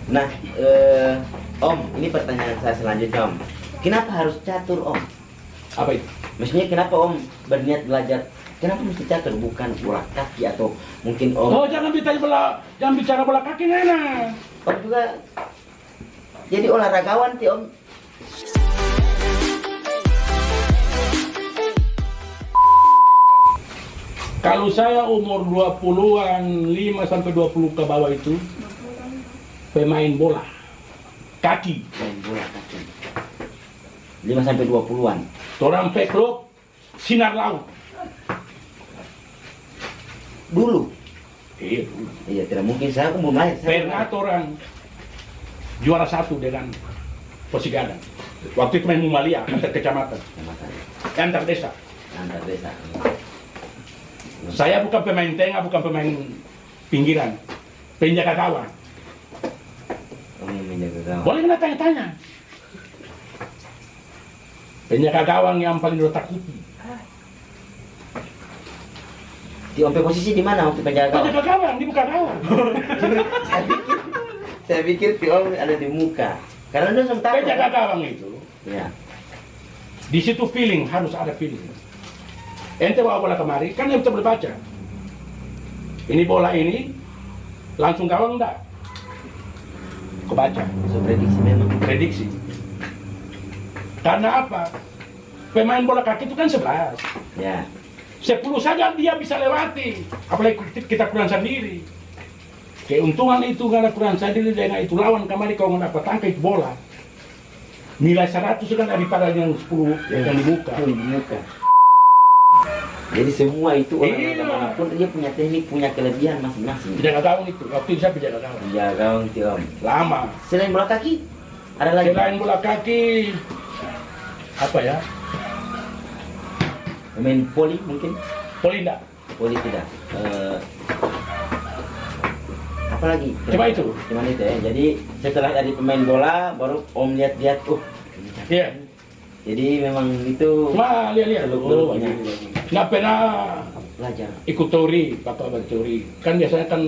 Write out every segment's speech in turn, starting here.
Nah, Om, ini pertanyaan saya selanjutnya, Om. Kenapa harus catur, Om? Apa itu? Maksudnya kenapa Om berniat belajar? Kenapa mesti catur, bukan bola kaki atau mungkin Om? Oh, jangan bicara bola kaki, Nana. Om juga jadi olahragawan, ti Om. Kalau saya umur 20-an, 5 sampai 20 ke bawah itu pemain bola kaki. Main bola kaki. 5 sampai 20-an. Orang peklok sinar laut. Dulu. Iya, dulu. Iya, tidak mungkin saya belum lahir. Pernah orang juara 1 dengan Posigadang. Waktu itu main Mumalia, antar kecamatan, antar desa. Antar desa. Saya bukan pemain tengah, bukan pemain pinggiran, penjaga gawang. Om yang menjaga gawang. Boleh kena tanya-tanya. Penjaga gawang yang paling ditakuti. Di Om posisi di mana waktu penjaga gawang? Penjaga gawang, di muka gawang. saya pikir Ti Om ada di muka. Karena dia sempat takut. Penjaga gawang itu, Ya. di situ feeling, harus ada feeling. Ente bawa bola kemari, kan yang bisa berbaca. Ini bola ini, langsung gawang enggak? Kebaca. So prediksi memang. Prediksi. Karena apa? Pemain bola kaki itu kan 11. Ya. 10 saja dia bisa lewati. Apalagi kita kurang sendiri. Keuntungan itu karena kurang sendiri dengan itu lawan kemari kalau nggak dapat tangkap itu bola. Nilai 100 kan daripada yang 10 yang dibuka. Di muka. Jadi semua itu Iya. orang pun dia punya teknik, punya kelebihan masing-masing. Penjaga gawang itu, waktu itu saya penjaga gawang. Penjaga gawang Ti Om. Lama. Selain bola kaki, ada lagi. Selain bola kaki, apa ya? Pemain poli mungkin? Poli enggak? Poli tidak. Apa lagi? Cuma itu. Cuma itu ya. Jadi setelah dari pemain bola, baru Om lihat-lihat, Iya. jadi memang itu Cuma lihat-lihat. Teluk-teluknya. Nggak pernah belajar. ikut teori, bapak teori. Kan biasanya kan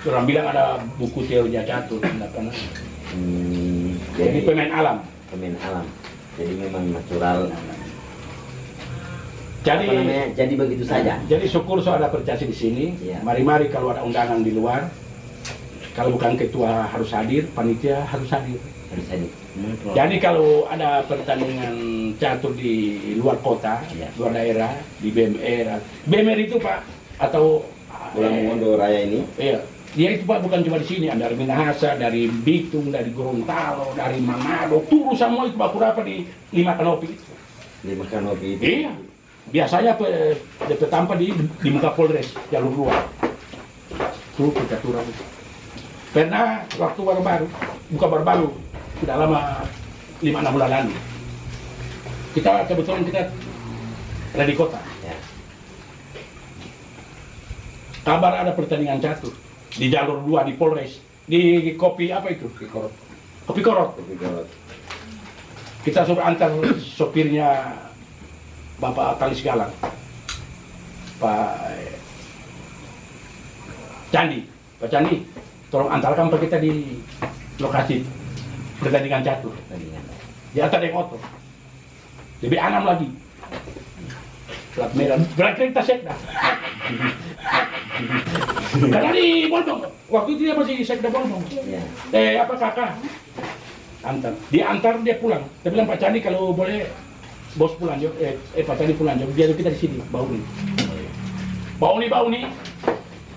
orang bilang ada buku teorinya catur, nggak pernah. Jadi Jadi pemain alam. pemain alam. Jadi memang natural. Jadi Apa namanya? Jadi begitu saja. Jadi syukur saya ada percaya di sini. Iya. Mari-mari kalau ada undangan di luar, kalau bukan ketua harus hadir, panitia harus hadir. Harus hadir. Jadi kalau ada pertandingan catur di luar kota, Iya. luar daerah, di BMR, BMR itu Pak atau Bola Mongondo Raya ini. iya, dia itu Pak bukan cuma di sini, ada dari Minahasa, dari Bitung, dari Gorontalo, dari Manado, turun semua itu Pak Kurapa di 5 kanopi itu. Di Kanopi itu. Iya, biasanya DP tampak di muka Polres jalur luar. Tuh kita turun. Pernah waktu baru-baru, bukan baru-baru, sudah lama 5-6 bulan lalu. Kita kebetulan kita ada di kota. Ya. Kabar ada pertandingan catur di jalur 2 di Polres, di kopi apa itu? Kopi Korot. Tapi kalau Kita suruh antar sopirnya Bapak Kalis Galang, Pak Candi, tolong antarkan Pak kita di lokasi pertandingan catur. pertandingan. Di atas yang otot. Lebih 6 lagi. Plat merah. Berarti kita sekda. Karena di Bondong. Waktu itu dia masih sekda Bondong. Ya. Apa kakak? Antar. Diantar dia pulang. Dia bilang Pak Candi kalau boleh bos pulang yuk. Pak Candi pulang yuk. Biar kita di sini. Bau nih.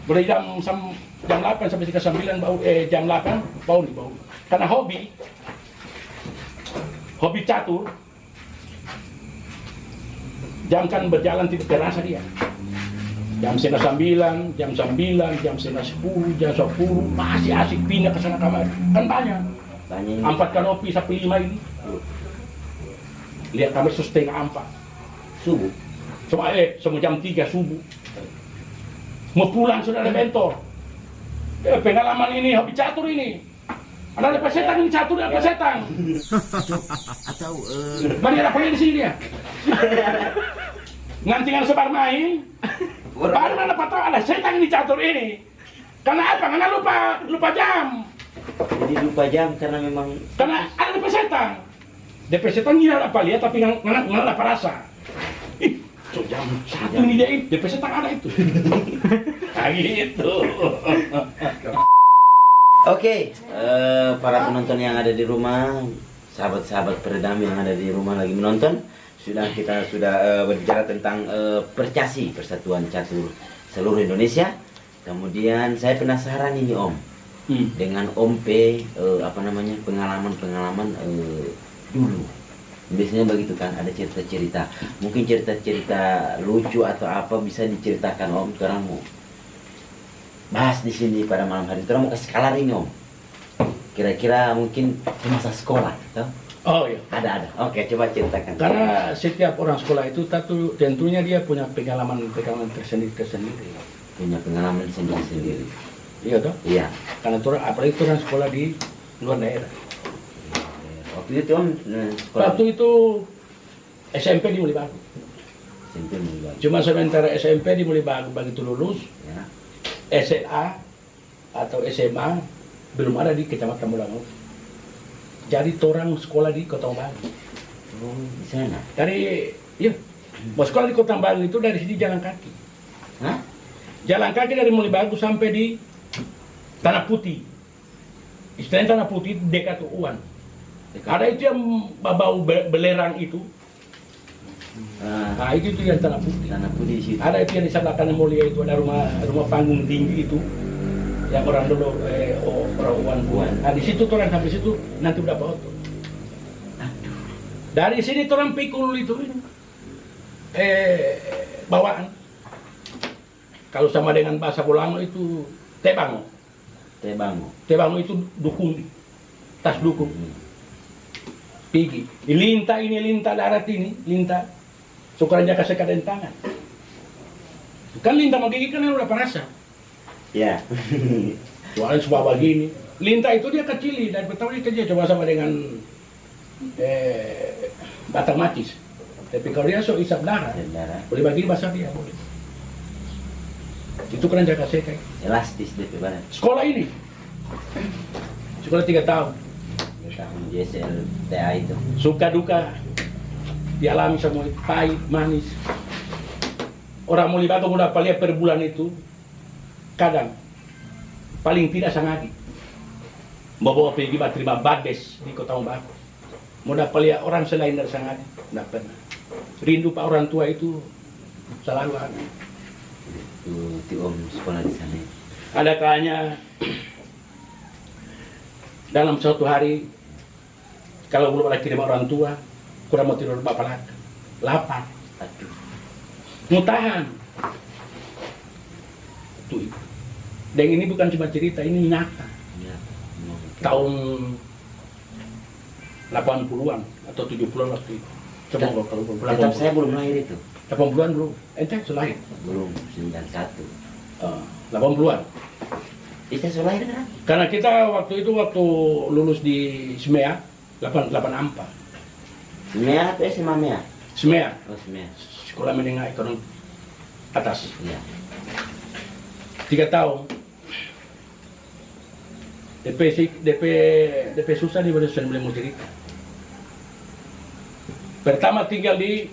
Boleh jam 8 sampai 9 bau. Jam 8 bau nih. Karena hobi catur. Jam kan berjalan tidak terasa dia. Jam 8:30, jam 9, jam 9:10, jam 10 masih asik pindah ke sana kamar. Kan banyak. Banyak. 4 kanopi sampai 5 ini. Lihat kamar setengah 4 Subuh. semua jam 3 subuh. Mau pulang sudah ada bentor. Pengalaman ini hobi catur ini. Ada lepas setan ini catur lepas setan. Atau Banyak apa di sini dia? Ngantingan sebar main. Baru mana patah ada setan ini catur ini. Karena apa? Karena lupa jam. Jadi lupa jam karena memang Karena ada DP setan. DP setan ngira apa lihat tapi nggak apa rasa. Ih, so jam 1 ini dia itu, DP setan ada itu. Nah gitu. Oke, para penonton yang ada di rumah, sahabat-sahabat peredam yang ada di rumah lagi menonton, kita sudah berbicara tentang Percasi, Persatuan Catur seluruh Indonesia. Kemudian saya penasaran ini Om, dengan Om P, pengalaman dulu. Biasanya begitu kan, ada cerita-cerita. Mungkin cerita-cerita lucu atau apa bisa diceritakan Om. Sekarang mau bahas di sini pada malam hari. Kita mau kasih skala ini Om. Kira-kira mungkin di masa sekolah, toh? Oh iya. Ada. Oke, coba ceritakan. Karena setiap orang sekolah itu tentunya dia punya pengalaman tersendiri. Punya pengalaman sendiri-sendiri. Iya toh? Iya. Karena apalagi orang sekolah di luar daerah. Waktu itu Om sekolah. Waktu itu SMP di Mulibagu. SMP Mulibagu. Cuma sementara SMP di Mulibagu begitu lulus, Ya. SMA atau SMA belum ada di Kecamatan Mulangu. Jadi orang sekolah di Kota Baru. Oh, di sana. Mau sekolah di Kota Baru itu dari sini jalan kaki. Hah? Jalan kaki dari Mulibagu sampai di Tanah Putih. Istilahnya Tanah Putih dekat Uwan. Ada itu yang bau belerang itu. Nah itu yang Tanah Putih. Tanah Putih di situ. Ada itu yang di sebelah kanan mulia itu ada rumah panggung tinggi itu. Yang orang dulu orang Uwan. Nah di situ orang sampai situ nanti udah foto. Dari sini orang pikul itu bawaan. Kalau sama dengan bahasa Bolango itu tebango. Tebango itu dukung, tas dukung. Pigi. Di linta darat ini, linta. Sukaranya kasih kaden tangan. Kan linta mau gigi kan udah perasa. Ya. Soalnya sebuah begini. Linta itu dia kecil dan pertama dia kerja coba sama dengan batang macis. Tapi kalau dia so isap darah, boleh begini basah dia boleh. Itu kan jaga sekai. Elastis DP badan. Sekolah ini, sekolah 3 tahun. Tahun JSLTA itu. Suka duka dialami semua, pahit, manis. Orang Mulibagu mudah lihat per bulan itu, kadang paling tidak sangagi. Bawa pergi terima bades di Kota Baru. Mudah lihat orang selain dari sangagi, tidak pernah. Rindu pak orang tua itu selalu ada. Itu Om sekolah di sana. Ada kalanya dalam suatu hari kalau belum ada kirim orang tua, kurang mau tidur bapak lagi, lapar, Aduh. mau tahan. Tuh. Dan ini bukan cuma cerita, ini nyata. Ya. Tahun 80-an atau 70-an waktu itu. Coba kalau Tetap saya belum lahir itu. 80-an belum. Ente sudah lahir? Belum 91. 80-an. Kita sudah lahir kan? Karena kita waktu lulus di SMEA 84. Mea atau SMA Mea? SMEA, Oh, Mea. Sekolah Menengah Ekonomi Atas. Iya. 3 tahun. DP susah nih, boleh mau cerita. Pertama tinggal di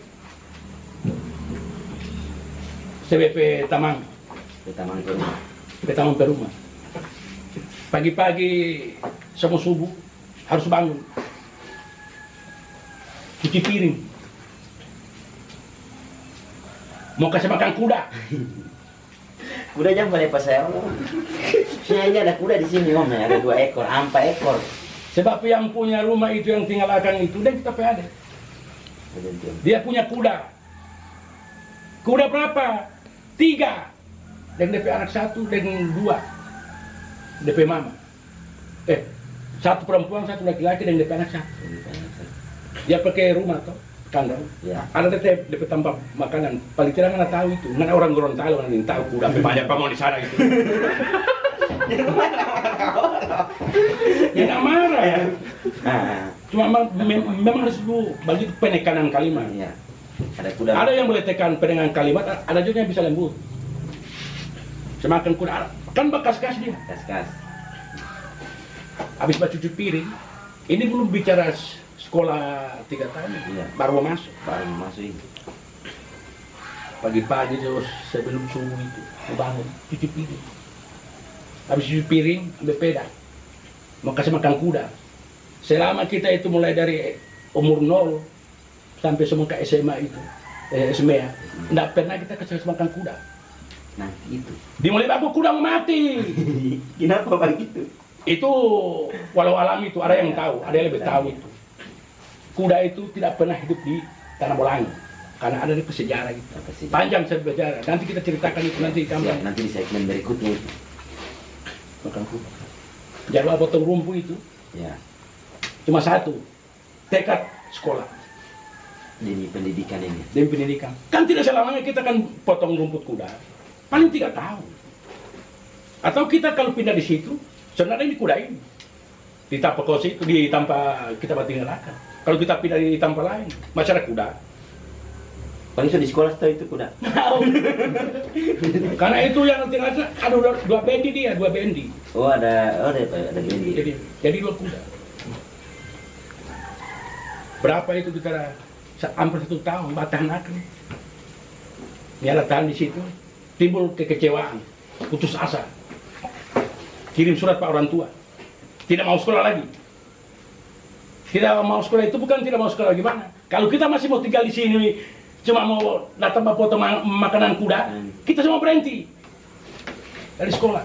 CBP Tamang. Ke Taman Perumah. Ke Taman Perumah. Pagi-pagi sama subuh harus bangun. Cuci piring. Mau kasih makan kuda. Kuda jangan boleh pas saya Om. Ini ada kuda di sini Om, ada 2 ekor, 4 ekor. Sebab yang punya rumah itu yang tinggal akan itu dan kita ada. Dia punya kuda. Kuda berapa? 3. Dan DP anak 1 dan 2. DP mama. 1 perempuan, 1 laki-laki dan DP anak 1. Dia pakai rumah toh, kandang. Ya. Ada DP tempat makanan. Paling tidak mana tahu itu. Mana orang Gorontalo mana yang tahu kuda banyak pamong di sana gitu. Ya marah ya. Cuma memang harus dulu bagi penekanan kalimat. Iya. Ada kuda. Ada yang boleh tekan penekanan kalimat, ada juga yang bisa lembut. Semakin kuda kan bekas-kas dia. Kas-kas. habis cuci piring, ini belum bicara sekolah 3 tahun, Iya. baru mau masuk. Baru masuk ini. Pagi-pagi terus sebelum subuh itu, mau bangun, cuci piring. Habis cuci piring, ambil peda, mau kasih makan kuda. Selama kita itu mulai dari umur 0 sampai semua ke SMA itu, SMA, tidak pernah kita kasih makan kuda. Nah itu. Dimulai bagus kuda mau mati. Kenapa bang itu? Itu walau alam itu ada yang tahu, ada yang lebih tahu itu. Kuda itu tidak pernah hidup di tanah Bolangi karena ada di sejarah itu. Panjang sejarah. Nanti kita ceritakan itu nanti Siap, kamu nanti di segmen berikutnya. makan kuda. Jadwal potong rumput itu Ya. cuma satu, tekad sekolah Di pendidikan ini. dan pendidikan. Kan tidak selamanya kita kan potong rumput kuda, paling 3 tahun. Atau kita kalau pindah di situ, sebenarnya di kuda ini, di tanpa kos itu, di tanpa kita tinggalkan. Kalau kita pindah di tanpa lain, masyarakat kuda. Paling sudah di sekolah tahu itu kuda. Karena itu yang tinggal ada 2 bendi dia, 2 bendi. Oh ada bendi. Jadi 2 kuda. Berapa itu kita hampir 1 tahun bertahan akan. Dia tahan di situ, timbul kekecewaan, putus asa. Kirim surat Pak orang tua, tidak mau sekolah lagi. Tidak mau sekolah itu bukan tidak mau sekolah gimana? Kalau kita masih mau tinggal di sini, cuma mau datang potong makanan kuda, kita semua berhenti dari sekolah.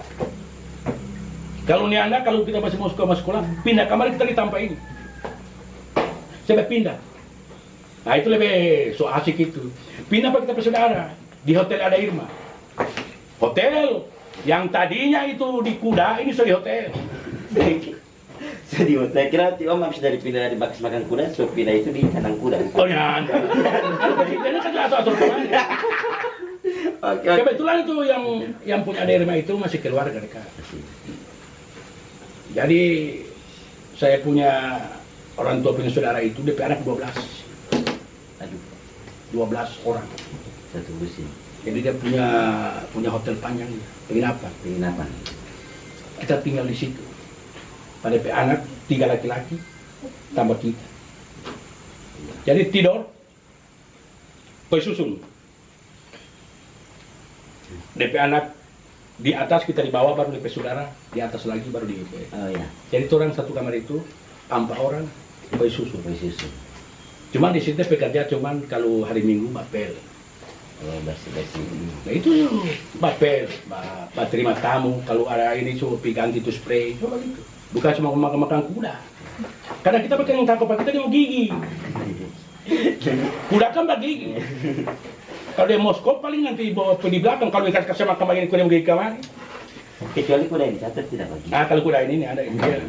Kalau ini Anda, kalau kita masih mau sekolah, pindah kamar kita di tanpa ini. Saya pindah. Nah itu lebih so asik itu. Pindah Pak kita bersaudara di hotel Ada Irma. Hotel yang tadinya itu di kuda, ini sudah di hotel. Jadi saya kira Om habis dari pindah dari bakas makan kuda, so pindah itu di kandang kuda. Oh ya, Anda. Jadi kan atur kemana? Oke. Kebetulan itu yang punya Ada Irma itu masih keluarga dekat. Jadi saya punya orang tua punya saudara itu, DP anak 12. Aduh, 12 orang. satu lusin. Jadi dia punya hotel panjang, penginapan. Penginapan. Kita tinggal di situ. Pada DP anak 3 laki-laki tambah kita. Jadi tidur, kue susun. DP anak di atas, kita di bawah, baru DP saudara, di atas lagi baru di DP. Oh ya, Jadi itu orang satu kamar itu 4 orang kue susu. kue susu. Cuman di situ pekerja cuman kalau hari Minggu bapel. Oh bersih-bersih. Nah itu bapel, terima tamu. Kalau ada ini coba ganti itu spray, coba gitu. Bukan cuma makan kuda. Karena kita pakai yang tangkap kita dia mau gigi. Kuda kan bergigi. Kalau dia Moskow paling nanti bawa di belakang. Kalau dia kasih makan begini kuda mau gigi kemana? Kecuali kuda ini catat tidak bagi. Ah kalau kuda ini ada ini. Dia.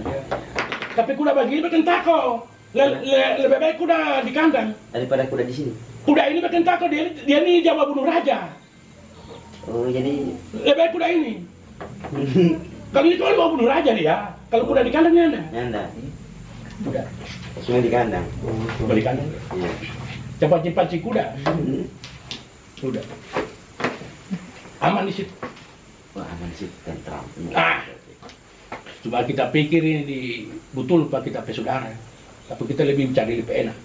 Tapi kuda begini makan tako. Lebih baik kuda di kandang. Daripada kuda di sini. Kuda ini makan tako, dia ini Jawa bunuh raja. Oh jadi. Lebih baik kuda ini. Kalau itu kan mau bunuh raja dia. Kalau kuda di kandangnya ada. Anda. Kuda. Semua di kandang. Di kandang. Iya. Cepat-cepat kuda. Sudah. Aman di situ. Wah aman sih, tentram. Ah. Cuma kita pikir ini betul Pak kita saudara. Tapi kita lebih mencari lebih enak.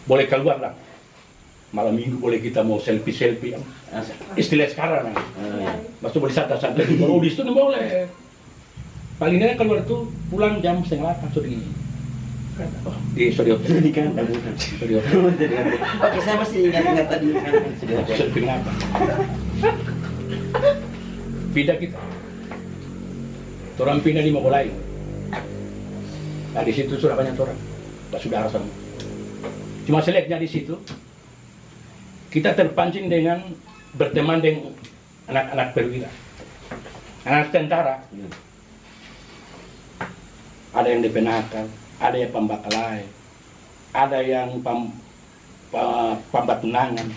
Boleh keluar lah. Malam minggu boleh kita mau selfie-selfie. Istilah sekarang. Masuk boleh santai-santai. Kalau di situ boleh. Paling tidak keluar itu pulang jam 7:30 sudah ini. Di studio Di kandang. studio. Oke, saya masih ingat tadi kan sudah. Selfie kenapa? Pindah kita. Orang pindah di Mobolai. Nah di situ sudah banyak orang. Saudara sama. Cuma seleknya di situ. Kita terpancing dengan berteman dengan anak-anak perwira, anak tentara. Ada yang dipenakal, ada yang pembakalai, ada yang pambatunangan.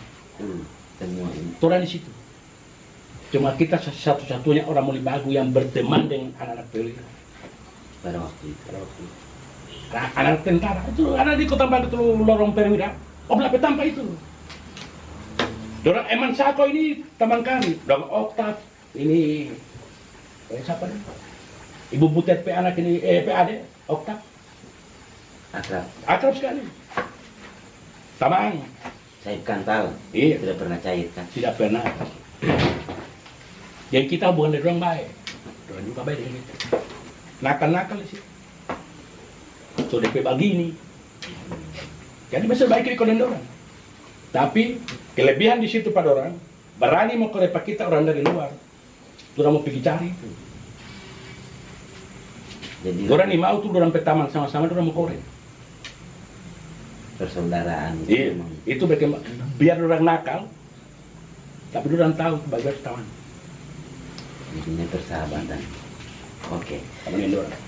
Semua ini. Turun di situ. Cuma kita satu-satunya orang Mulibagu yang berteman dengan anak-anak perwira. Pada waktu itu. Nah, anak tentara itu ada di Kota Batu itu lorong perwira. Om Lape tanpa itu. Dorang Eman Sako ini teman kami. Dorang Oktav ini siapa nih? Ibu Butet pe anak ini, PAD, Okta. Akrab sekali. Tamang. Cair kantal. Iya. Tidak pernah cair kan? Tidak pernah. Yang kita bukan dari orang baik. Orang juga baik dengan kita. Nakal-nakal sih. So DP begini. Jadi bisa baik di orang. Tapi kelebihan di situ pada orang, berani mau kerepak kita orang dari luar. Orang mau pergi cari itu. Jadi Orang ni mau tuh orang petaman sama-sama orang mau korek. persaudaraan Iya. memang. Itu biar orang nakal, tapi orang tahu bagian kawan. Intinya persahabatan. Oke. Kamu ini orang.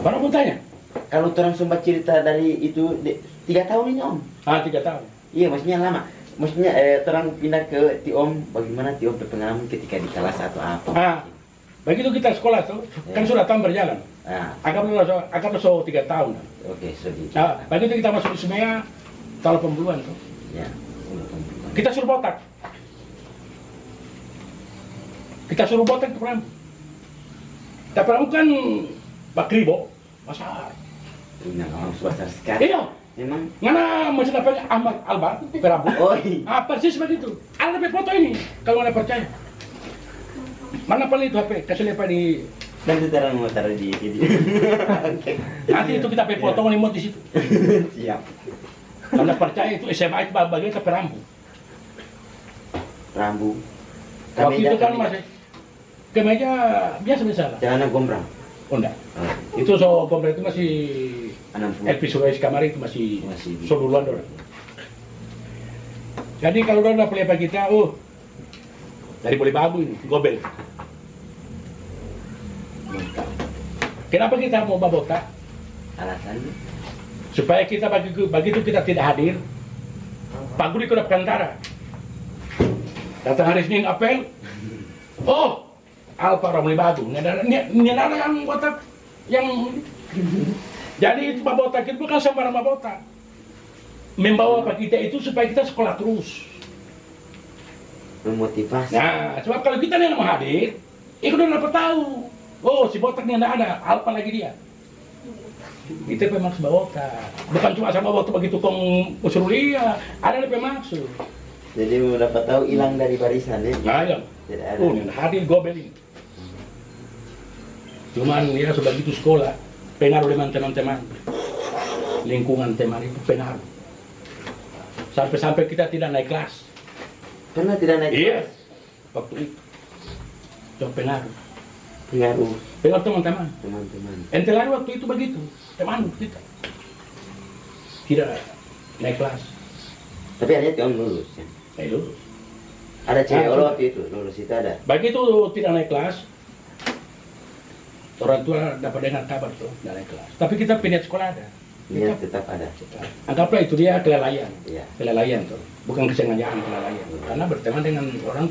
Apa mau tanya? Kalau orang sempat cerita dari itu 3 tahun ini Om. 3 tahun. Iya, maksudnya lama. Maksudnya orang pindah ke Tiom, bagaimana Tiom berpengalaman ketika di kelas atau apa? Begitu kita sekolah tuh, kan sudah tahun berjalan. Agak so 3 tahun. Oke, sedih. Begitu kita masuk di Semea, tahun 80-an tuh. Ya. Kita suruh botak. Kita suruh botak ke Peramu. Tapi Peramu kan bakribo, besar. Ini memang besar sekali. Iya. Memang. Ngana macam apa Ahmad Albar, Peramu. Oh, iya. Persis begitu. Ada foto ini, kalau Anda percaya. Mana paling itu HP? Kasih lihat di. Nanti terang mau taruh di video. Nanti itu kita pakai foto limot di situ. Siap. Kalau Anda percaya itu SMA itu bagian ke Perambu. Rambu. Waktu itu kan masih kemeja biasa-biasa lah. Celana gombrang. Oh enggak. Itu so gombrang itu masih 60. LP Sulawesi Kamar itu masih Masih. so duluan orang. Jadi kalau orang udah pelipah kita, dari boleh babu ini, gobel. Kenapa kita mau babota? Alasannya? Supaya kita begitu kita tidak hadir, Pak Guri ke Kantara. Datang hari Senin apel. Alpa orang boleh babu. Ini ada yang botak yang. Jadi itu babota itu bukan sembarang babota. Membawa Pak kita itu supaya kita sekolah terus. Memotivasi. Nah, sebab kalau kita yang mau hadir, ikut udah dapat tahu. Si botak ini ada, Alpa lagi dia. Itu memang botak. Bukan cuma sama botak begitu kong usurulia, ada maksud. Jadi mau dapat tahu hilang dari barisan ya? Nah, ya. Tidak ada. Yang hadir gobel ini. Cuman ya sebegitu sekolah, pengaruh dengan teman-teman. Lingkungan teman itu pengaruh. Sampai-sampai kita tidak naik kelas. Karena tidak naik Iya. kelas. Waktu itu. Itu pengaruh. Pengaruh Pengaruh teman-teman. teman-teman. Ente lari waktu itu begitu. Teman kita. Tidak naik kelas. Tapi ada Tiom lulus ya? Lulus. Ada cewek Ah, waktu itu, lulus itu ada. Begitu tidak naik kelas, orang tua dapat dengar kabar tuh tidak naik kelas. Tapi kita pindah sekolah ada. Niat tetap ada. Anggaplah itu dia kelalaian. Iya. Kelalaian tuh. Bukan kesengajaan kelalaian. Karena berteman dengan orang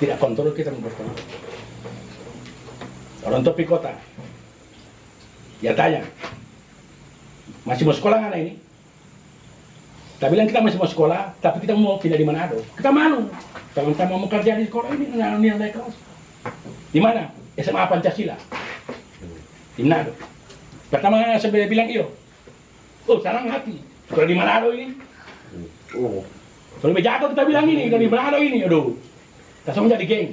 tidak kontrol kita berteman. Orang topi kota. Dia tanya, masih mau sekolah nggak ini? Kita bilang kita masih mau sekolah, tapi kita mau pindah di Manado. Kita malu. Teman-teman mau kerja di sekolah ini, naik kelas. Di mana? SMA Pancasila. Di Manado. Pertama saya bilang iyo. Sarang hati. Sekolah di Manado ini. Kalau lebih jatuh kita bilang ini, kalau di Manado ini, aduh. Kita semua jadi geng.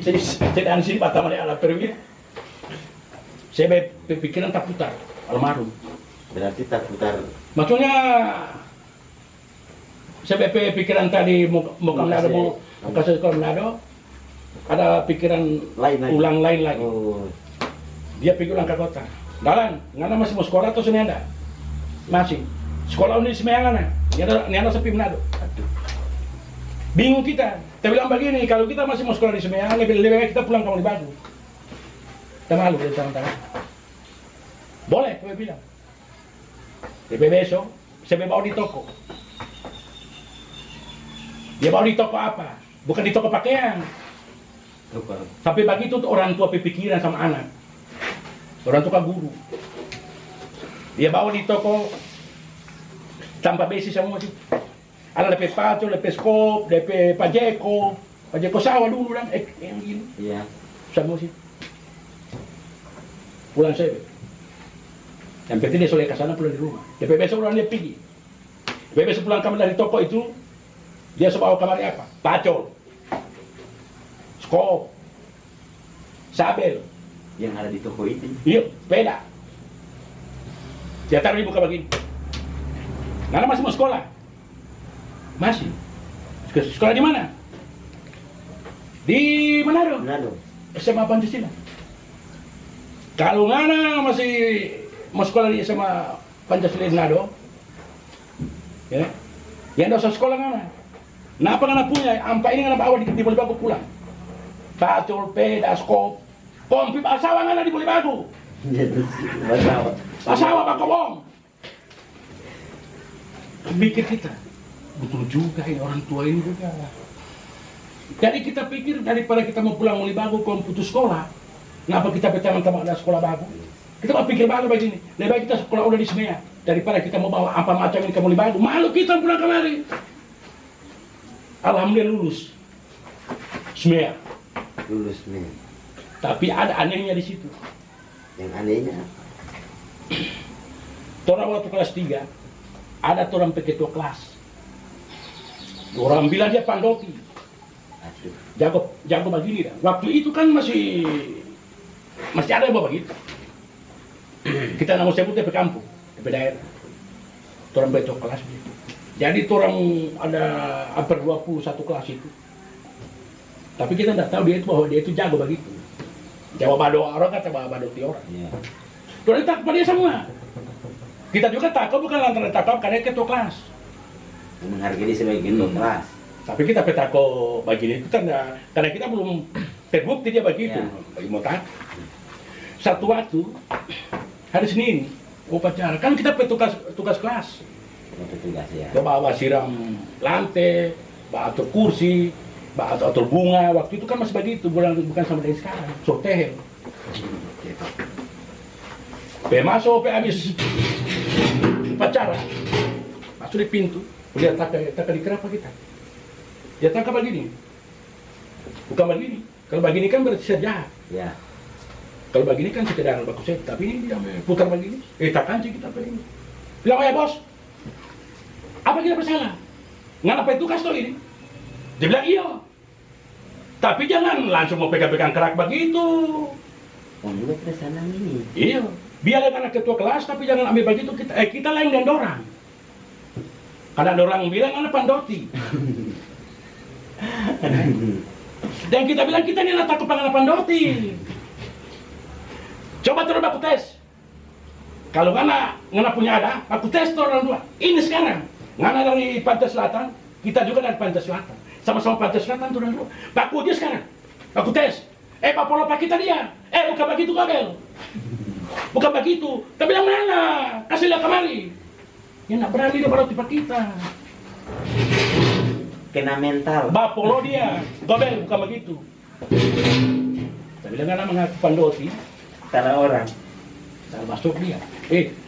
Saya di sini pertama di ala pergi. Saya berpikiran tak putar, almarhum. Berarti tak putar. Maksudnya saya berpikiran tadi mau ke Manado, mau kasih sekolah Manado, ada pikiran ulang lain lagi. Dia pergi ulang ke kota. Dalan, ngana masih mau sekolah atau sini anda? Masih. Sekolah ini semuanya ngana. Ini ada sepi Manado. Bingung kita. Kita bilang begini, kalau kita masih mau sekolah di Semea, lebih baik kita pulang kamu di Batu. Kita malu dari tangan-tangan. Boleh, saya bilang. Lebih besok, saya bawa di toko. Dia bawa di toko apa? Bukan di toko pakaian. Tapi begitu tuh orang tua pikiran sama anak. Orang tua guru. Dia bawa di toko tanpa besi semua sih. Ada DP Paco, DP Skop, DP Pajeko sawah dulu kan, yang gini. Iya. Sama sih. Pulang saya. Yang penting dia soleh ke sana pulang di rumah. DP besok orang dia pergi. DP besok pulang kamar dari toko itu, dia bawa kamarnya apa? Pacol, skop, sabel. Yang ada di toko itu. Iya, sepeda. Dia taruh di muka begini. Nana masih mau sekolah? Masih. Sekolah di mana? Di Manado. Manado. SMA Pancasila. Kalau Nana masih mau sekolah di SMA Pancasila di Manado, ya, yang dosa sekolah Nana. Napa Nana punya? Ampa ini Nana bawa di boleh baku pulang. Pacol, peda, skop, kompi, asawa Nana di boleh baku. Asawa Pak Kobong. Pikir kita, betul juga ini orang tua ini juga. Jadi kita pikir daripada kita mau pulang mulai bagu, kalau putus sekolah, kenapa kita teman-teman ada sekolah bagu? Kita mau pikir bagu begini, lebih baik kita sekolah udah di Semea daripada kita mau bawa apa macam ini ke mulai bagu. Malu kita pulang kemari. Alhamdulillah lulus Semea. Lulus nih. Tapi ada anehnya di situ. Yang anehnya Torang waktu kelas 3 ada torang ketua kelas. Orang bilang dia pandoti. aduh. Jago begini dah. Waktu itu kan masih ada yang bawa begitu. Kita nggak mau sebut DP kampung, DP daerah. Torang ketua kelas begitu. Jadi torang ada hampir 21 kelas itu. Tapi kita tidak tahu dia itu bahwa dia itu jago begitu. Jawa Bado orang kata Bado orang. Iya. Torang takut dia semua. Kita juga takut bukan lantaran takut karena ketua kelas. Menghargai dia sebagai ketua kelas. Tapi kita petako begini itu karena kita belum terbukti dia begitu. Ya. Mau tak? Satu waktu hari Senin upacara kan kita tugas kelas. Tugas ya. Bawa siram lantai, bawa atur kursi, bawa atur bunga. Waktu itu kan masih begitu, bukan sama dari sekarang. Sorteh. Masuk, habis upacara, masuk di pintu, lihat tak di kenapa kita. Dia tangkap begini, bukan begini. Kalau begini kan berarti saya jahat. Ya. Kalau begini kan kita jangan baku set, tapi ini dia putar begini, tak kancing kita begini. Bilang, ya bos, apa kita bersalah? Ngapa itu kasih ini? Dia bilang iya, tapi jangan langsung mau pegang-pegang kerak begitu. Oh juga kesanang ini. Iya, biarlah anak ketua kelas, tapi jangan ambil begitu kita lain dan dorang. Karena dorang bilang anak pandoti. Dan kita bilang kita ini takut anak pandoti. Coba terus aku tes. Kalau ngana punya ada, aku tes orang dua. Ini sekarang, ngana dari Pantai Selatan, kita juga dari Pantai Selatan. Sama-sama Pantai Selatan orang dua. Baku dia sekarang, aku tes. Pak Polo Pak kita dia. Bukan begitu kabel. Bukan begitu. Tapi yang mana? Kasihlah kemari. Ya nak berani dia baru tipe kita. Kena mental. Bapolo dia. Gobel bukan begitu. Tapi dengan mengaku pandoti, Salah orang. saya masuk dia.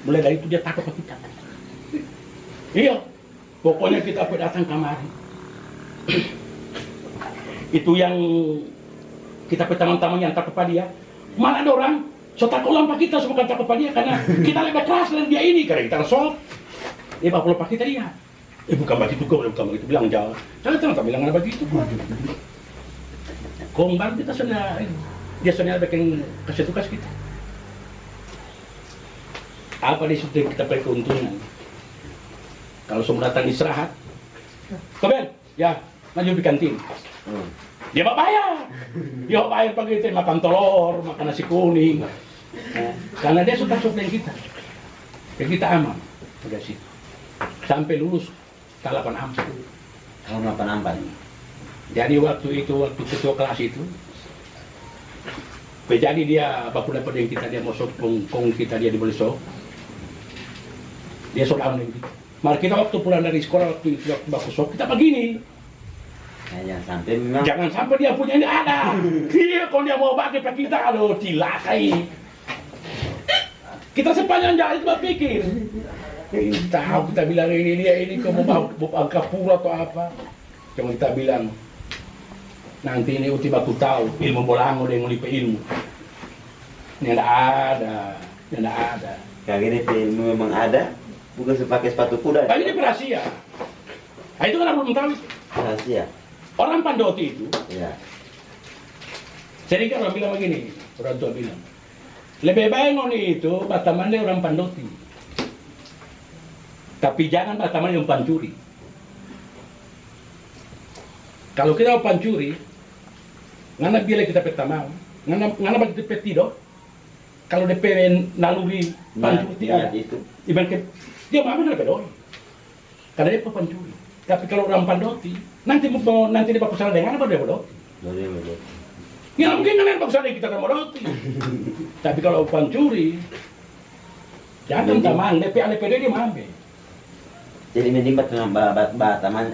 Mulai dari itu dia takut sama kita. Iya. Pokoknya kita datang kemari. Itu yang kita teman-teman yang takut pada dia. Mana ada orang so takut lampa kita bukan takut pada dia karena kita lebih keras dari dia ini karena kita sok. Bapak lupa kita dia. Bukan begitu kok, bukan begitu bilang jauh. Jangan bilang ada begitu kok. Kongbar kita sudah dia sudah bikin kasih tugas kita. Apa di situ kita pakai keuntungan? Kalau semua datang istirahat, Kobel, ya maju di kantin. Dia mau bayar. Dia mau bayar pagi itu makan telur, makan nasi kuning. Karena dia suka supply kita. Ya kita aman. Udah sih. Sampai lulus tahun 86. Tahun 84. Jadi waktu ketua kelas itu, jadi dia baku dapat yang kita dia mau sok kong kita dia dibeli sok. Dia sok ambil gitu. Mari kita waktu pulang dari sekolah waktu baku sok kita begini. Jangan sampai dia punya ini ada. Iya, kalau dia mau bagi ke kita, aduh tilakai. Kita sepanjang jalan itu berpikir. Tahu kita bilang ini dia ini kamu mau angkat pula atau apa? Cuma kita bilang nanti ini uti baku tahu ilmu bolango dengan lipe ilmu. Ini tidak ada. Kayak gini ilmu memang ada, bukan sepakai sepatu kuda. Tapi ini rahasia. Nah, itu kan belum tahu. Rahasia. Orang Pandoti itu, Ya. sering kan orang bilang begini, orang tua bilang, lebih baik ngoni itu Bataman dia orang Pandoti. Tapi jangan Bataman yang pancuri. Kalau kita mau pancuri, ngana bila kita pertama, ngana bagi kita petido. Kalau DP naluri pancuri itu. iban ke dia mau ambil pedoi. Karena dia pancuri. Tapi kalau orang Pandoti, nanti dia bakal salah dengan apa dia bodoh. Boleh. Ya mungkin kalian bakal salah kita kan bodoh. Tapi kalau pancuri, jangan tamang DP dia mau ambil. Jadi mending Bataman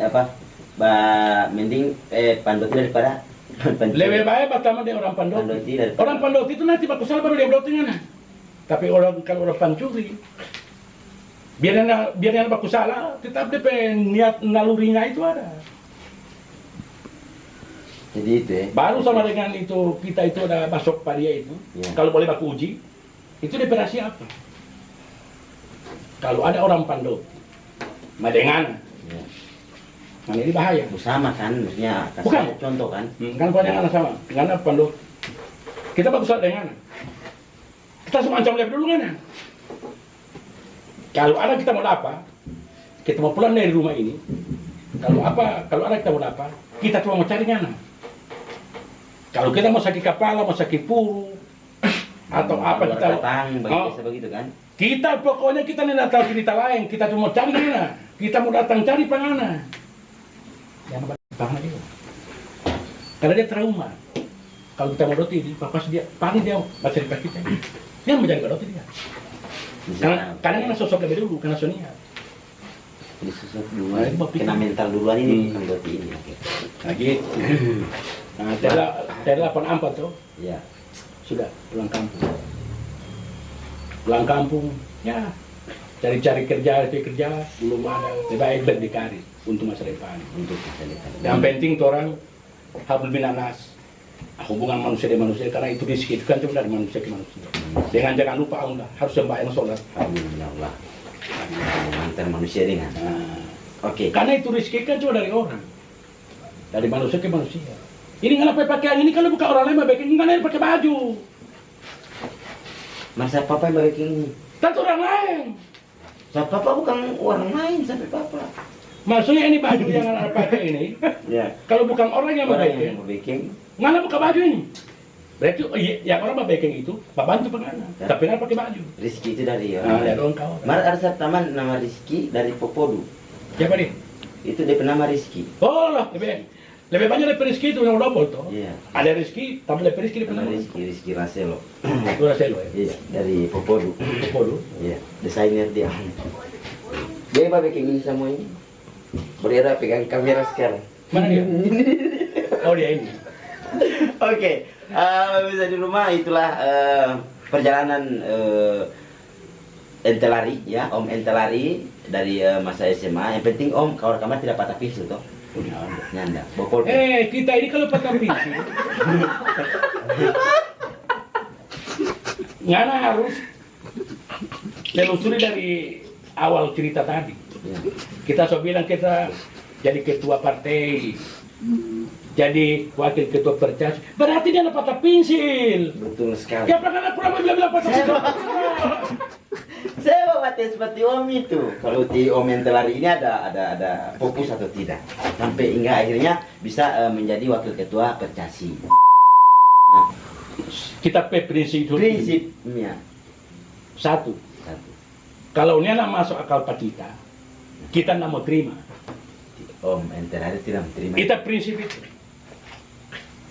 mending Pandoti daripada pancuri. Lebih baik Bataman dia orang Pandoti. Orang Pandoti itu nanti bakal salah baru dia bodoh dengan. Tapi kalau orang pancuri, biarnya baku salah, tetap dia niat nalurinya itu ada. Jadi itu ya. Baru sama dengan itu kita itu ada masuk padia itu. Ya. Kalau boleh baku uji, itu deperasi apa? Kalau ada orang Pandoti, Madengan, Ya. nah ini bahaya. Sama kan, maksudnya Bukan. kasih contoh kan. Kan Madengan sama, dengan Pandoti. Kita bagus dengan. Kita semua ancam lihat dulu kan. Kalau ada kita mau apa, kita mau pulang dari rumah ini. Kalau ada kita mau apa, kita cuma mau cari ngana. Kalau kita mau sakit kepala, mau sakit puru, atau apa kita begitu kan. Kita pokoknya kita tidak tahu cerita lain, kita cuma mau cari ngana. Kita mau datang cari pangana. Jangan pangana dia. Karena dia trauma. Kalau kita mau doti, dia paling dia baca di kita. Dia mau jaga doti dia. Karena sosok lebih dulu, karena Sonia. Jadi sosok duluan, kena mental duluan ini, bukan doti ini. Oke. Nah gitu. Nah, dari 84 tuh, Ya. sudah pulang kampung. Pulang kampung, ya cari-cari kerja, belum ada. Lebih baik berdikari untuk masa depan. Untuk kita lihat. Yang penting tuh orang habl minanas. Hubungan manusia dengan manusia, karena itu rezeki itu kan cuma dari manusia ke manusia. Dengan jangan lupa Allah harus sembahyang sholat. Alhamdulillah. Antar manusia dengan. Oke. Karena itu rezeki kan cuma dari orang, dari manusia ke manusia. Ini kenapa pakaian ini kalau bukan orang lain baik ini kan pakai baju. Masa papa yang bagi ini? Tentu orang lain. Papa bukan orang lain sampai papa. Maksudnya ini baju yang anak pakai ini. Ya. Kalau bukan orang yang bikin. Ngana buka baju ini. Berarti yang orang baking itu bantu pengana. Ya. Tapi ngana pakai baju. Rizky itu dari Dari orang kawan. Mar ada satu teman nama Rizky dari Popodu. Siapa dia? Itu dia nama Rizky. Oh lah, lebih banyak dari Rizky itu yang double tuh. Iya. Ada Rizky, tapi lebih Rizky Nama dari Rizky Raselo. Itu Raselo ya. Iya, dari Popodu. Popodu. Iya, desainer dia. Dia apa bikin ini semua ini? Berada pegang kamera sekarang. Mana dia? Oh dia ini. Oke, bisa di rumah itulah perjalanan Entelari ya, Om Entelari dari masa SMA. Yang penting Om kawar kamar tidak patah pisu toh. Nyanda, bokol. Kita ini kalau patah pisu, ngana harus telusuri dari awal cerita tadi. Ya. Kita so bilang kita jadi ketua partai, jadi wakil ketua percas, berarti dia dapat patah pensil. Betul sekali. Ya pernah bilang patah pensil. Saya bawa tes seperti Om itu. Kalau di Om Entelari ini ada fokus atau tidak, sampai hingga akhirnya bisa menjadi wakil ketua percasi. Kita prinsip itu. Prinsipnya Satu. Kalau ini masuk akal pak kita tidak mau terima. Om Entelari tidak menerima. Kita prinsip itu.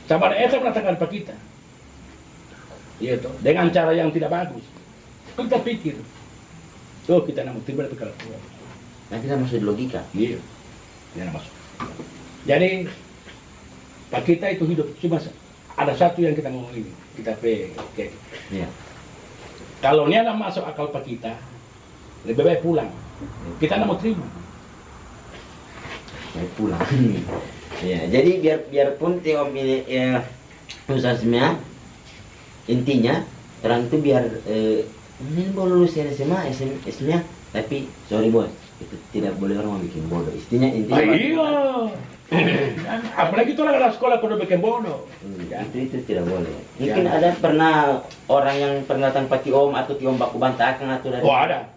Sama ada mengatakan pak kita. Gitu. Dengan cara yang tidak bagus. Kita pikir, oh kita tidak mau terima tapi kalau keluar. Nanti kita masuk di logika. Iya, tidak masuk. Jadi pak kita itu hidup cuma ada satu yang kita ngomong ini, kita kayak. Iya. Kalau ini masuk akal pak kita, lebih baik pulang. Kita tidak mau terima. Saya pulang. Ya, jadi biarpun Tiom ini ya khususnya intinya orang itu biar ini mau lulus SMA, SMA, tapi sorry bos, itu tidak boleh orang bikin bodoh. Intinya Iya. Apalagi itu orang sekolah kudu bikin bodoh. Itu tidak boleh. Mungkin ada pernah orang yang pernah datang Pak Tiom atau Tiom baku bantakan atau dari. Oh ada.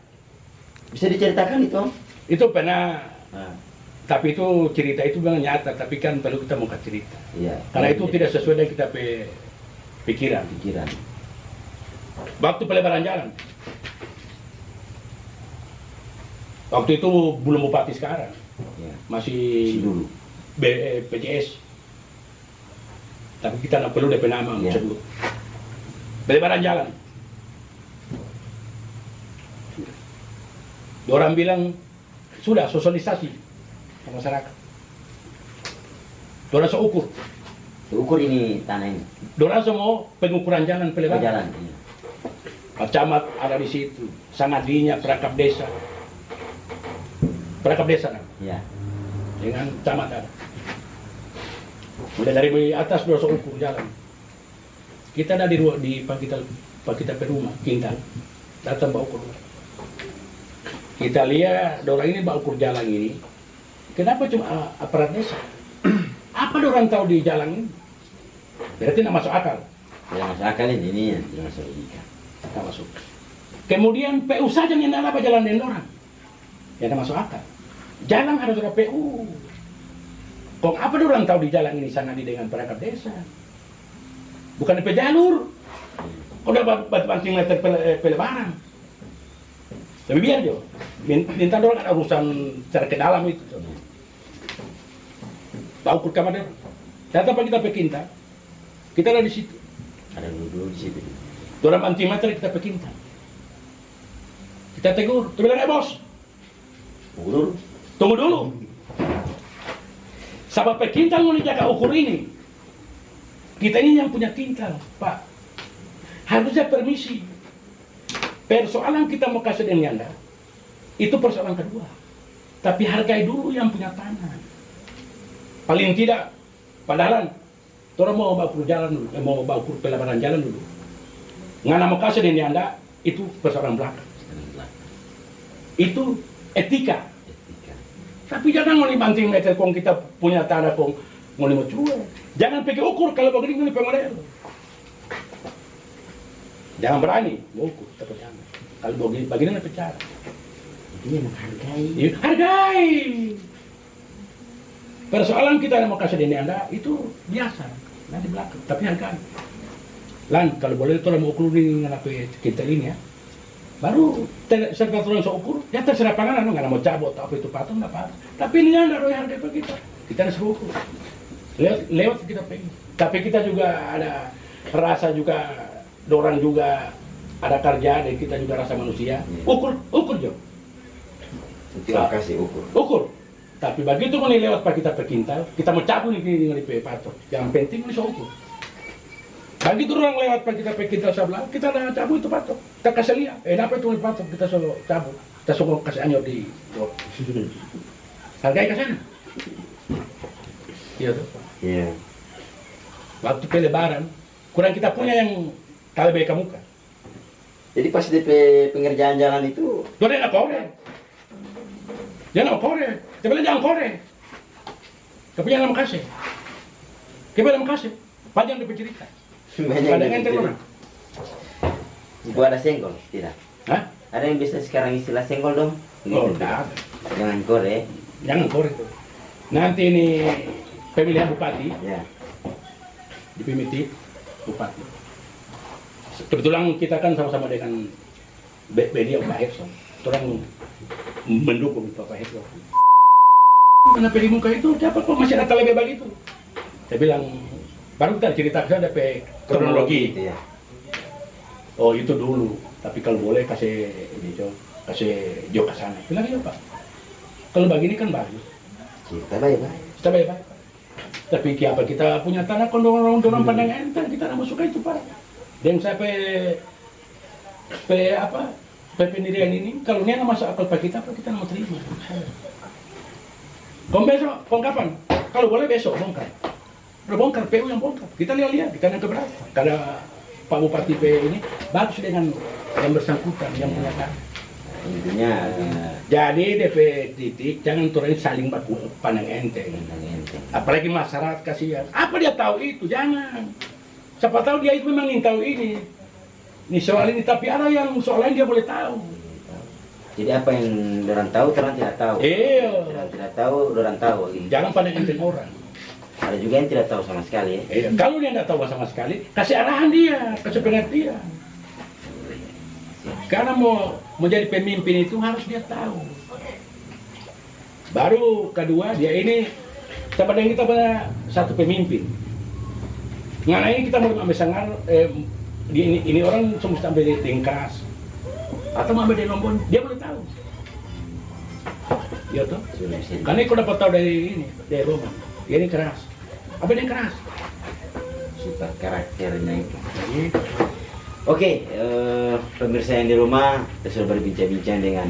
Bisa diceritakan itu Om? Itu pernah. Nah, Tapi itu cerita itu memang nyata, tapi kan perlu kita mau cerita. iya. Karena itu tidak sesuai dengan kita pikiran. Waktu pelebaran jalan. Waktu itu belum bupati sekarang. Ya. Masih dulu. PJS. Tapi kita nggak perlu DP nama Ya. sebut. Pelebaran jalan. Orang bilang sudah sosialisasi ke masyarakat. Orang seukur. Ukur ini tanah ini. Orang semua pengukuran jalan pelebaran. Jalan. Iya. Pak Camat ada di situ, Sanadinya, perangkap desa. Perangkap desa kan? Ya. Dengan camat ada. Mulai dari atas dosa ukur jalan. Kita ada di Pak kita perumah, Kintal. Datang bawa ukur. Kita lihat orang ini bawa ukur jalan ini. Kenapa cuma aparat desa? Apa orang tahu di jalan ini? Berarti tidak masuk akal. Tidak masuk akal ini ya, tidak masuk logika. Tidak masuk. Kemudian PU saja yang apa jalan dengan orang. Ya tidak masuk akal. Jalan harus ada PU. Kok apa orang tahu di jalan ini sangat dengan perangkat desa? Bukan di jalur. Udah banting meter pelebaran. Tapi biar jo. Minta orang ada urusan secara ke dalam itu. Tahu kur kamar dia. Datang apa kita pekinta. Kita ada di situ. Ada dulu di situ. Orang banting meter kita pekinta. Kita tegur. Tu bilang, bos. Tunggu dulu. Sabab pekintal mau dijaga ukur ini. Kita ini yang punya kintal, Pak. Harusnya permisi. Persoalan kita mau kasih dengan Anda, itu persoalan kedua. Tapi hargai dulu yang punya tanah. Paling tidak, padahal orang mau bawa ukur jalan dulu, mau bawa ukur pelebaran jalan dulu. Ngana mau kasih dengan Anda, itu persoalan belakang. Itu etika. Tapi jangan mau banting meter kong kita punya tanah kong mau cuek. Jangan pakai ukur kalau begini ini pemodel. Jangan berani mau ukur, tapi jangan. Kalau begini pecah. Ini menghargai. Hargai. Persoalan kita yang mau kasih deni Anda itu biasa, nanti belakang. Tapi hargai. Lan kalau boleh itu mau ukur ini ngapa kita ini ya. Baru serta turun seukur, ya terserah panganan, nggak mau cabut apa itu patung nggak apa. Tapi ini ada roh harga kita, kita harus ukur. Lewat kita pengen. Tapi kita juga ada rasa juga, dorang juga ada kerja dan kita juga rasa manusia. Ukur jo. Terima kasih ukur. Ukur. Tapi begitu mau lewat pak kita perkintal, kita mau cabut ini dengan patung. Yang penting ini ukur. Begitu orang lewat pak kita perkintal sebelah, kita ada cabut itu patung. Kita kasih lihat, apa itu patung kita suruh cabut, kita suruh kasih anyor di. Hargai ke sana. Iya tuh. Iya. Waktu pelebaran, kurang kita punya yang kalbe ke muka. Jadi pas di pengerjaan jalan itu, Dia nak kore. Dia nak kore. Dia bilang jangan kore. Tapi jangan makasih. Kita nak makasih. Panjang dia bercerita. banyak Ada yang yang terkena. Gua ada senggol, tidak. Hah? Ada yang bisa sekarang istilah senggol dong? Oh, Gitu. tidak. Jangan kore. Jangan kore itu. Nanti ini pemilihan bupati Ya. dipilih bupati. Kebetulan kita kan sama-sama dengan beliau Pak Hekson. Orang mendukung Pak Hekson. Kenapa di muka itu? Siapa kok masih ada lebih begitu? Saya bilang, baru kita cerita saya ada kronologi. Gitu ya. Oh itu dulu. Tapi kalau boleh kasih ini Jo, kasih Jo ke sana. Bilang ya Pak. Kalau begini kan bagus. Kita baik-baik. Kita baik-baik. Tapi apa kita punya tanah kondorong pandang enteng kita tidak suka itu Pak. Dan saya pendirian ini kalau ini masuk akal Pak kita apa kita mau terima. Kau besok, kau kapan? Kalau boleh besok bongkar. Udah bongkar, PU yang bongkar. Kita lihat-lihat, kita yang keberatan. Karena Pak Bupati PU ini bagus dengan yang bersangkutan, yang punya tanah. Intinya Jadi DP titik, jangan turun saling pandang enteng. Apalagi masyarakat kasihan. Apa dia tahu itu? Jangan. Siapa tahu dia itu memang ingin tahu ini. Ini soal ini, tapi ada yang soal lain dia boleh tahu. jadi apa yang orang tahu, orang tidak tahu. Iya. Orang tidak tahu, orang tahu. Jangan pandang enteng orang. Ada juga yang tidak tahu sama sekali ya. Kalau dia tidak tahu sama sekali, kasih arahan dia, kasih pengertian. Karena mau menjadi pemimpin itu harus dia tahu. Baru kedua, dia ini sama dengan kita punya satu pemimpin. Mengenai ini kita mau ambil sangar, ini orang semesta ambil di keras atau ambil di lombon, dia boleh tahu. Ya toh? Karena aku dapat tahu dari ini, dari Roma. Dia ini keras. Apa ini keras? Sifat karakternya itu. Jadi, Oke, pemirsa yang di rumah, kita sudah berbincang-bincang dengan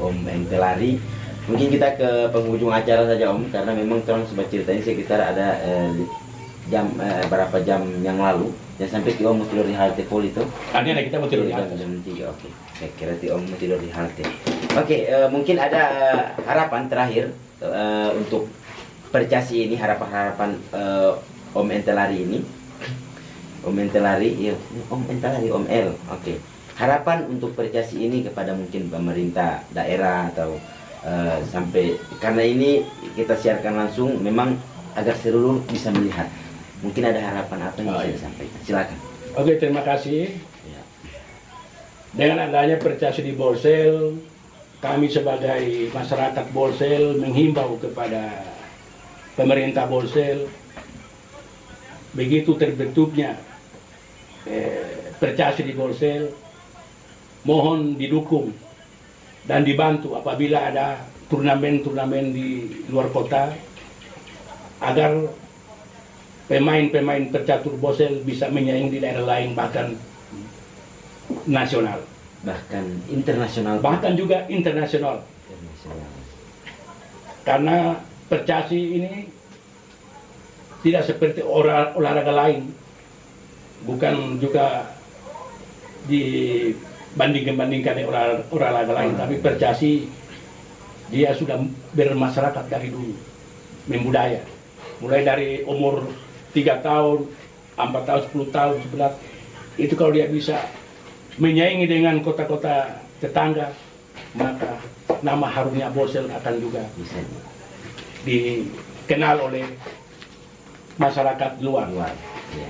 Om Entelari. Mungkin kita ke penghujung acara saja Om, karena memang terang sebab ceritanya sekitar ada berapa jam yang lalu. Dan sampai Om mau tidur di halte pol itu. ada kita mau tidur di Jam atas. 3, oke. Saya kira Om mau tidur di halte. Oke, mungkin ada harapan terakhir untuk Percasi ini, harapan-harapan Om Entelari ini. Om Entelari, iya, Om Entelari, Om El, oke. Harapan untuk Percasi ini kepada mungkin pemerintah daerah atau sampai, karena ini kita siarkan langsung, memang agar seluruh bisa melihat. Mungkin ada harapan apa yang bisa disampaikan? Silakan. Oke, terima kasih. Ya. Dengan adanya Percasi di Bolsel, kami sebagai masyarakat Bolsel menghimbau kepada pemerintah Bolsel, begitu terbentuknya Percasi di Bolsel, mohon didukung dan dibantu apabila ada turnamen-turnamen di luar kota, agar pemain-pemain tercatur Bolsel bisa menyaing di daerah lain, bahkan nasional, Bahkan internasional. bahkan juga internasional. Karena Percasi ini tidak seperti olahraga lain, bukan juga dibandingkan dengan olahraga lain, tapi Percasi dia sudah bermasyarakat dari dulu, membudaya, mulai dari umur 3 tahun, 4 tahun, 10 tahun, 11, itu kalau dia bisa menyaingi dengan kota-kota tetangga, maka nama harumnya Bolsel akan juga Bisa dikenal oleh masyarakat luar. luar. Ya.